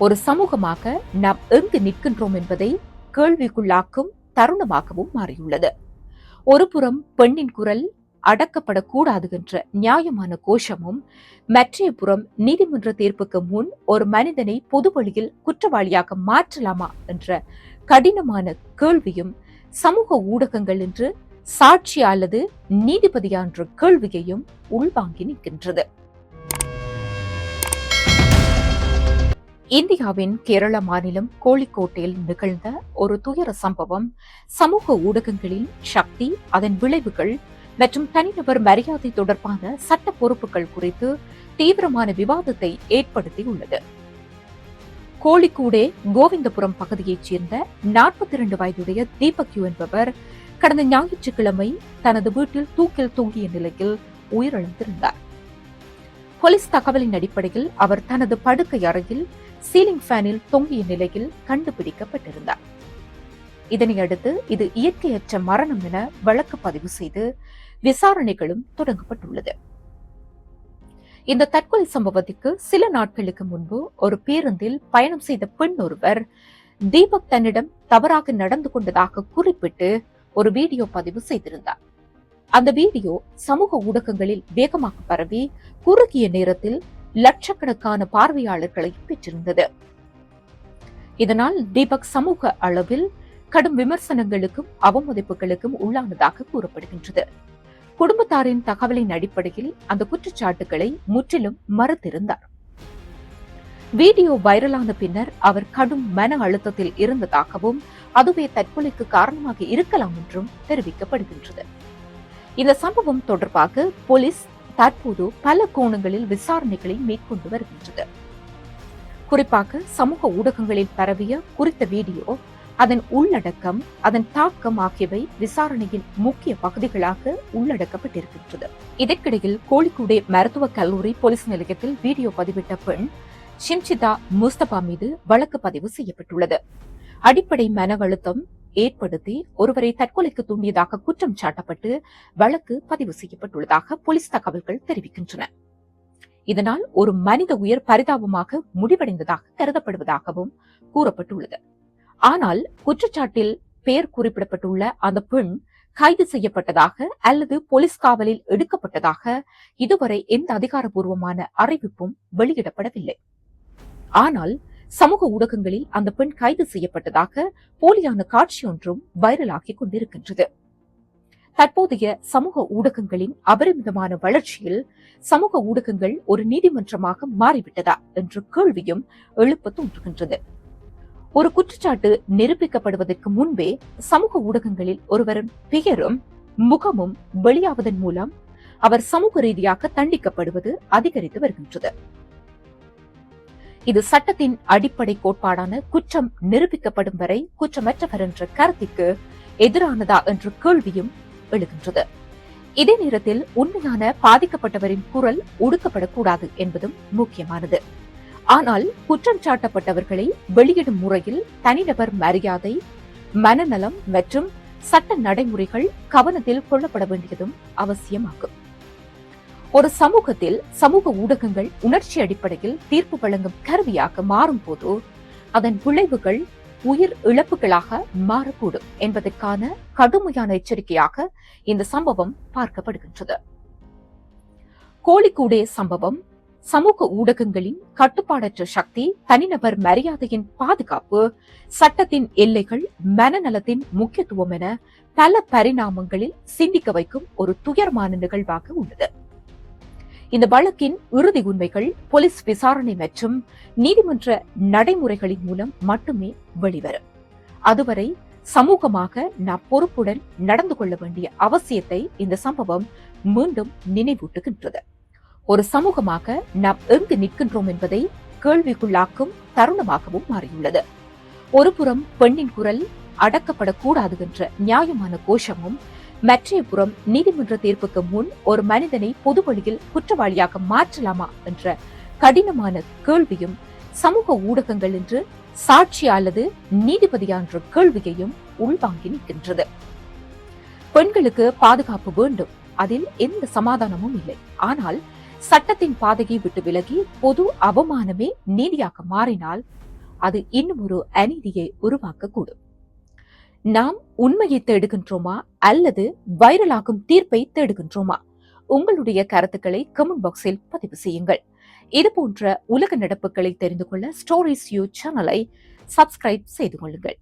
ஒரு சமூகமாக நாம் எங்கு நிற்கின்றோம் என்பதை கேள்விக்குள்ளாக்கும் தருணமாகவும் மாறியுள்ளது. ஒருபுறம் பெண்ணின் குரல் அடக்கப்படக்கூடாது என்ற நியாயமான கோஷமும், மற்றைய புறம் நீதிமன்ற தீர்ப்புக்கு முன் ஒரு மனிதனை பொதுவழியில் குற்றவாளியாக மாற்றலாமா என்ற கடினமான கேள்வியும் சமூக ஊடகங்கள் என்று சாட்சி அல்லது நீதிபதியா என்ற கேள்வியையும் உள்வாங்கி நிற்கின்றது. இந்தியாவின் கேரள மாநிலம் கோழிக்கோட்டையில் நிகழ்ந்த ஒரு துயர சம்பவம் சமூக ஊடகங்களின் சக்தி, அதன் விளைவுகள் மற்றும் தனிநபர் மரியாதை தொடர்பான சட்ட பொறுப்புகள் குறித்து தீவிரமான விவாதத்தை ஏற்படுத்தியுள்ளது. கோழிக்கூடே கோவிந்தபுரம் பகுதியைச் சேர்ந்த 42 வயதுடைய தீபக் என்பவர் கடந்த ஞாயிற்றுக்கிழமை தனது வீட்டில் தூக்கில் தொங்கிய நிலையில் உயிரிழந்திருந்தார். போலீஸ் தகவலின் அடிப்படையில் அவர் தனது படுக்கை அறையில் சீலிங் ஃபேனில் தொங்கிய நிலையில் கண்டுபிடிக்கப்பட்டிருந்தார். இதனையடுத்து இது இயற்கையற்ற மரணம் என வழக்கு பதிவு செய்து விசாரணைகளும் தொடங்கப்பட்டுள்ளது. இந்த தற்கொலை சம்பவத்திற்கு சில நாட்களுக்கு முன்பு ஒரு பேருந்தில் பயணம் செய்த பெண் ஒருவர் தீபக் தன்னிடம் தவறாக நடந்து கொண்டதாக குறிப்பிட்டு ஒரு வீடியோ பதிவு செய்திருந்தார். அந்த வீடியோ சமூக ஊடகங்களில் வேகமாக பரவி குறுகிய நேரத்தில் லட்சக்கணக்கான பார்வையாளர்களை பெற்றிருந்தது. இதனால் தீபக் சமூக அளவில் கடும் விமர்சனங்களுக்கும் அவமதிப்புகளுக்கும் உள்ளானதாக கூறப்படுகின்றது. குடும்பத்தாரின் தகவலின் அடிப்படையில் அந்த குற்றச்சாட்டுகளை முற்றிலும் மறுத்திருந்தார். வீடியோ வைரலான பின்னர் அவர் கடும் மன அழுத்தத்தில் இருந்ததாகவும் அதுவே தற்கொலைக்கு காரணமாக இருக்கலாம் என்றும் தெரிவிக்கப்படுகின்றது. இந்த சம்பவம் தொடர்பாக போலீஸ் தற்போது பல கோணங்களில் விசாரணைகளை மேற்கொண்டு வருகின்றது. குறிப்பாக சமூக ஊடகங்களில் பரவிய குறித்த வீடியோ, அதன் உள்ளடக்கம், அதன் தாக்கம் ஆகியவை விசாரணையின் முக்கிய பகுதிகளாக உள்ளடக்கப்பட்டிருக்கின்றது. இதற்கிடையில் கோழிக்கூடே மருத்துவக் கல்லூரி போலீஸ் நிலையத்தில் வீடியோ பதிவிட்ட பெண் ஷிம்ஷிதா முஸ்தபா மீது வழக்கு பதிவு செய்யப்பட்டுள்ளது. அடிப்படை மன அழுத்தம் ஏற்படுத்தி ஒருவரை தற்கொலைக்கு தூண்டியதாக குற்றம் சாட்டப்பட்டு வழக்கு பதிவு செய்யப்பட்டுள்ளதாக போலீஸ் தகவல்கள் தெரிவிக்கின்றன. இதனால் ஒரு மனித உயிர் பரிதாபமாக முடிவடைந்ததாக கருதப்படுவதாகவும் கூறப்பட்டுள்ளது. ஆனால் குற்றச்சாட்டில் பெயர் குறிப்பிடப்பட்டுள்ள அந்த பெண் கைது செய்யப்பட்டதாக அல்லது போலீஸ் காவலில் எடுக்கப்பட்டதாக இதுவரை எந்த அதிகாரப்பூர்வமான அறிவிப்பும் வெளியிடப்படவில்லை. ஆனால் சமூக ஊடகங்களில் அந்த பெண் கைது செய்யப்பட்டதாக போலியான காட்சி ஒன்றும் வைரலாகி கொண்டிருக்கின்றது. தற்போதைய சமூக ஊடகங்களின் அபரிமிதமான வளர்ச்சியில் சமூக ஊடகங்கள் ஒரு நீதிமன்றமாக மாறிவிட்டதா என்ற கேள்வியும் எழுப்ப தோன்றுகின்றது. ஒரு குற்றச்சாட்டு நிரூபிக்கப்படுவதற்கு முன்பே சமூக ஊடகங்களில் ஒருவரின் பெயரும் முகமும் வெளியாவதன் மூலம் அவர் சமூக ரீதியாக தண்டிக்கப்படுவது அதிகரித்து வருகின்றது. இது சட்டத்தின் அடிப்படை கோட்பாடான குற்றம் நிரூபிக்கப்படும் வரை குற்றமற்றவர் என்ற கருத்திற்கு எதிரானதா என்ற கேள்வியும் எழுகின்றது. இதே நேரத்தில் உண்மையான பாதிக்கப்பட்டவரின் குரல் ஒடுக்கப்படக்கூடாது என்பதும் முக்கியமானது. ஆனால் குற்றம் சாட்டப்பட்டவர்களை வெளியிடும் முறையில் தனிநபர் மரியாதை, மனநலம் மற்றும் சட்ட நடைமுறைகள் கவனத்தில் கொள்ளப்பட வேண்டியதும் அவசியமாகும். ஒரு சமூகத்தில் சமூக ஊடகங்கள் உணர்ச்சி அடிப்படையில் தீர்ப்பு வழங்கும் கருவியாக மாறும் போது அதன் விளைவுகள் உயிர் இழப்புகளாக மாறக்கூடும் என்பதற்கான கடுமையான எச்சரிக்கையாக இந்த சம்பவம் பார்க்கப்படுகின்றது. கோழிக்கூடே சம்பவம் சமூக ஊடகங்களின் கட்டுப்பாடற்ற சக்தி, தனிநபர் மரியாதையின் பாதுகாப்பு, சட்டத்தின் எல்லைகள், மனநலத்தின் முக்கியத்துவம் என பல பரிணாமங்களில் சிந்திக்க வைக்கும் ஒரு துயரமான நிகழ்வாக உள்ளது. இந்த வழக்கின் இறுதி உண்மைகள் போலீஸ் விசாரணை மற்றும் நீதிமன்ற நடைமுறைகளின் மூலம் மட்டுமே வெளிவரும். அதுவரை சமூகமாக நாம் பொறுப்புடன் நடந்து கொள்ள வேண்டிய அவசியத்தை இந்த சம்பவம் மீண்டும் நினைவூட்டுகின்றது. ஒரு சமூகமாக நாம் எங்கு நிற்கின்றோம் என்பதை கேள்விக்குள்ளாக்கும் தருணமாகவும் மாறியுள்ளது. ஒருபுறம் பெண்ணின் குரல் அடக்கப்படக்கூடாது என்ற நியாயமான கோஷமும், மற்றைய புறம் நீதிமன்ற தீர்ப்புக்கு முன் ஒரு மனிதனை பொதுவழியில் குற்றவாளியாக மாற்றலாமா என்ற கடினமான கேள்வியும் சமூக ஊடகங்கள் என்று சாட்சி அல்லது நீதிபதியா என்ற கேள்வியையும் உள்வாங்கி நிற்கின்றது. பெண்களுக்கு பாதுகாப்பு வேண்டும், அதில் எந்த சமாதானமும் இல்லை. ஆனால் சட்டத்தின் பாதையை விட்டு விலகி பொது அவமானமே நீதியாக மாறினால் அது இன்னும் ஒரு அநீதியை உருவாக்கக்கூடும். நாம் உண்மையை தேடுகின்றோமா அல்லது வைரலாகும் தீர்ப்பை தேடுகின்றோமா? உங்களுடைய கருத்துக்களை கமெண்ட் பாக்ஸில் பதிவு செய்யுங்கள். இது போன்ற உலக நடப்புகளை தெரிந்து கொள்ள ஸ்டோரிஸ் யூ சேனலை சப்ஸ்கிரைப் செய்து கொள்ளுங்கள்.